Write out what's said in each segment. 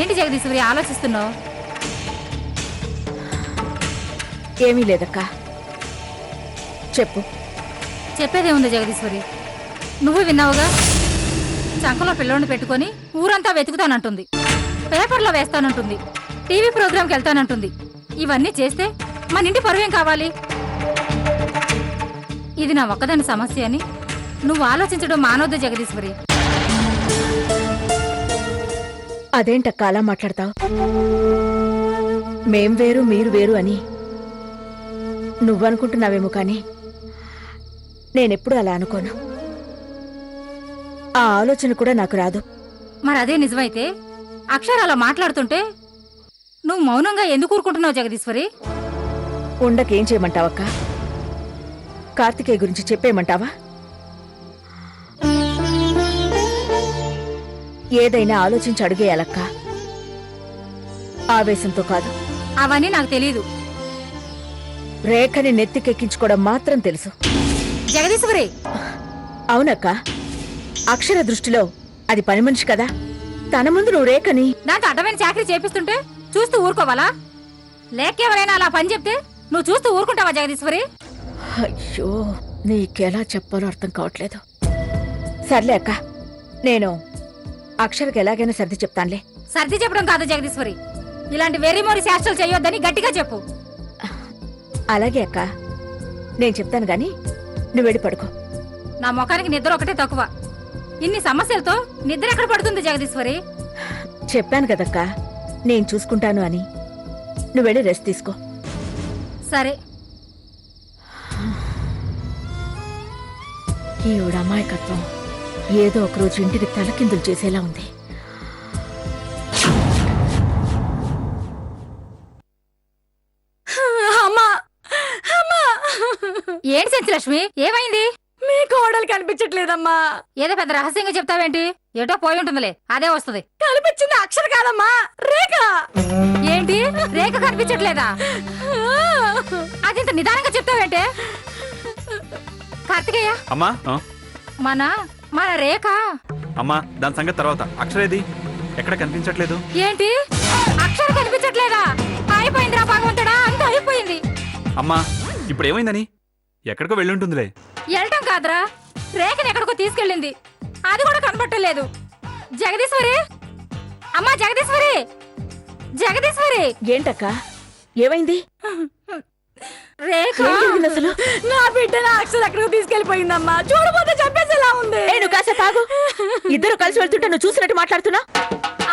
ఏంటి జగదీశ్వరి ఆలోచిస్తున్నావు? ఏమీ లేదక్క, చెప్పు. చెప్పేదే ఉంది జగదీశ్వరి, నువ్వు విన్నావుగా. చంకలో పిల్లోని పెట్టుకొని ఊరంతా వెతుకుతానంటుంది, పేపర్లో వేస్తానంటుంది, టీవీ ప్రోగ్రాంకి వెళ్తానంటుంది. ఇవన్నీ చేస్తే మన ఇంటి పరువేం కావాలి? ఇది నా ఒక్కదాని సమస్య అని నువ్వు ఆలోచించడం మానవద్దు జగదీశ్వరి. అదేంటక్క అలా మాట్లాడతావు? మేం వేరు మీరు వేరు అని నువ్వనుకుంటున్నావేమో కానీ నేనెప్పుడు అలా అనుకోను. ఆ ఆలోచన కూడా నాకు రాదు. మరి అదే నిజమైతే అక్షరాలా మాట్లాడుతుంటే నువ్వు మౌనంగా ఎందుకు ఊరుకుంటున్నావు జగదీశ్వరి? ఉండకేం చేయమంటావక్క? కార్తికేయ గురించి చెప్పేయమంటావా? ఏదైనా ఆలోచించి అడిగేయాలక్క, ఆవేశంతో కాదు. అవన్నీ నాకు తెలీదు. రేఖని నెత్తికెక్కించుకోవడం మాత్రం తెలుసు. జగదీశ్వరి, అవునక్క, అక్షర దృష్టిలో అది పని మనిషి కదా. తన ముందు నువ్వు రేఖని దాంతో అడ్డమైన చాకరీ చేపిస్తుంటే చూస్తూ ఊరుకోవాలా? లేకెవరైనా అలా పని చెప్తే నువ్వు చూస్తూ ఊరుకుంటావా జగదీశ్వరి? అయ్యో, నీకెలా చెప్పాలో అర్థం కావట్లేదు. సర్లే అక్క, నేను అక్షరకి ఎలాగైనా సర్ది చెప్తానులే. సర్ది చెప్పడం కాదు జగదీశ్వరి, ఇలాంటి వెర్రిమోరి శాస్త్రాలు చేయొద్దని గట్టిగా చెప్పు. అలాగే అక్క, నేను చెప్తాను గాని నువ్వు వెళ్ళి పడుకో. నా ముఖానికి నిద్ర ఒకటే తక్కువ. ఇన్ని సమస్యలతో నిద్ర ఎక్కడ పడుతుంది జగదీశ్వరి? చెప్పాను కదక్క, నేను చూసుకుంటాను అని. నువ్వు వెళ్ళి రెస్ట్ తీసుకో. సరే. ఈవిడ అమాయకత్వం ఏదో ఒకరోజు ఇంటికి తలకిందులు చేసేలా ఉంది. ఏంటి సంచలక్ష్మి, ఏమైంది? మీ కోడలు కనిపించట్లేదమ్మా. ఏదో పెద్ద రహస్యంగా చెప్తావేంటి? ఏటో పోయి ఉంటుందిలే, అదే వస్తుంది. కనిపించింది అక్షర కాదమ్మా, రేఖ. ఏంటి, రేఖ కనిపించట్లేదా? అదింత నిదానంగా చెప్తావేంటే? కార్తికేయ, అమ్మా మన మన రేఖ. అమ్మా, దాని సంగతి తర్వాత. అక్షరేది ఎక్కడ కనిపించట్లేదు. ఏంటి, అక్షర కనిపించట్లేదా? అయిపోయిందిరా భగవంతుడా, అంత అయిపోయింది. అమ్మా, ఇప్పుడు ఏమైందని? ఎక్కడికో వెళ్ళుంటుందిలే. వెళ్ళటం కాదురా, రేఖని ఎక్కడికో తీసుకెళ్ళింది, అది కూడా కనపట్టలేదు. జగదీశ్వరి, అమ్మా జగదీశ్వరి, జగదీశ్వరి. ఏంటక్క, ఏమైంది? రేఖ అసలు నా బిడ్డ నా అక్షర ఎక్కడికి తీసుకెళ్లిపోయిందమ్మా. చూడబోతే చెప్పేసేలా ఉంది. నువ్వు కాసేపు ఆగు. ఇద్దరు కలిసి వెళ్తుంటే నువ్వు చూసినట్టు మాట్లాడుతున్నా.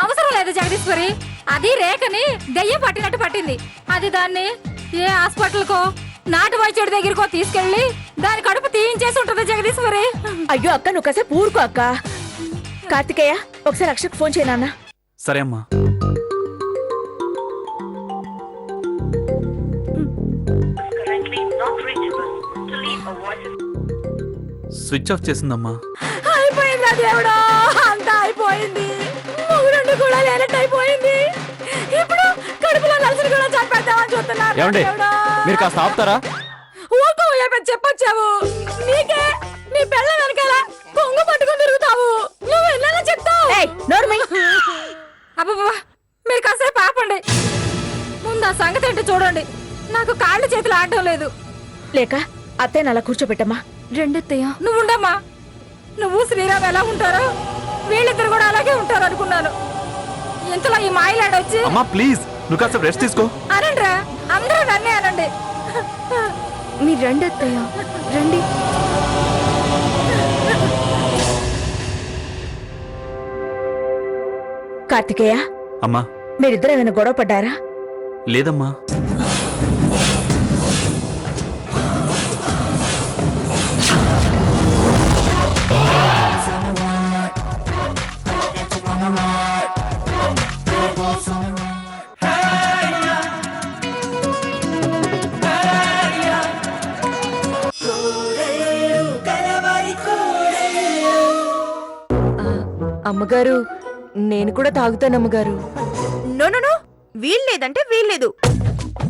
అవసరం లేదు జగదీశ్వరి, అది రేఖని దెయ్యం పట్టినట్టు పట్టింది. అది దాన్ని ఏ హాస్పిటల్కో నాటు వైద్యుడి దగ్గరకో తీసుకెళ్లి దాని కడుపు తీయించేసి ఉంటుంది జగదీశ్వరి. అయ్యో అక్క, నువ్వు కాసేపు ఊరుకో అక్క. కార్తికేయ, ఒకసారి అక్షరకు ఫోన్ చేయనా? సరే అమ్మా. స్విచ్ ఆఫ్ చేసిందమ్మా. అయిపోయిందా దేవుడా, అంతా అయిపోయింది. మొగుడు కూడా లేనట్టు అయిపోయింది. ఇప్పుడు కడుపులో నలుసులు కూడా చంపేద్దామని చూస్తున్నారు. ఏమండి, మీరు కాస్త ఆపుతారా? ఊరుకో, చెప్పొచ్చావు. నీకే నీ పిల్ల వెనకాల కొంగు పట్టుకుని తిరుగుతావు. నువ్వు ఎన్నైనా చెప్తావు. అబ్బబ్బా, మీరు కాసేపు ఆపండి. ముందు ఆ సంగతి ఏంటో చూడండి. నాకు కాళ్ళు చేతులు ఆడటం లేదు. లేక అత్తయ్యని అలా కూర్చోబెట్టమ్మా. రెండెత్తయ్య, నువ్వు ఉండమ్మా. నువ్వు శ్రీరామ్ ఎలా ఉంటారో వీళ్ళిద్దరు కూడా అలాగే ఉంటారు అనుకున్నాను. ఇంతలో ఈ మాయలాడొచ్చి. అమ్మా ప్లీజ్, నువ్వు కాస్త రెస్ట్ తీసుకో. అనండ్రా, అందరూ నన్నే అనండి. మీరు రెండెత్తయ్య, రండి. కార్తికేయ, అమ్మా. మీరిద్దరు ఏమైనా గొడవ పడ్డారా? లేదమ్మా. అమ్మగారు, నేను కూడా తాగుతాను అమ్మగారు. నో నో నో, వీల్లేదంటే వీల్లేదు.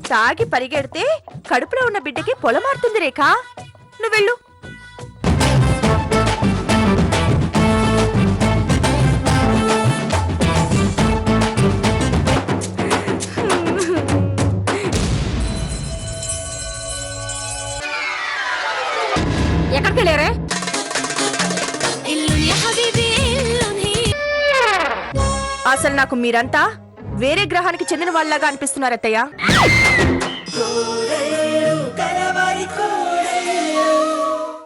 తాగి పరిగెడితే కడుపులో ఉన్న బిడ్డకి పొలమారుతుంది రేఖ. నువ్వెళ్ళు. ఎక్కడికి లేరే? అసలు నాకు మీరంతా వేరే గ్రహానికి చెందిన వాళ్ళలాగా అనిపిస్తున్నారు అత్తయ్య.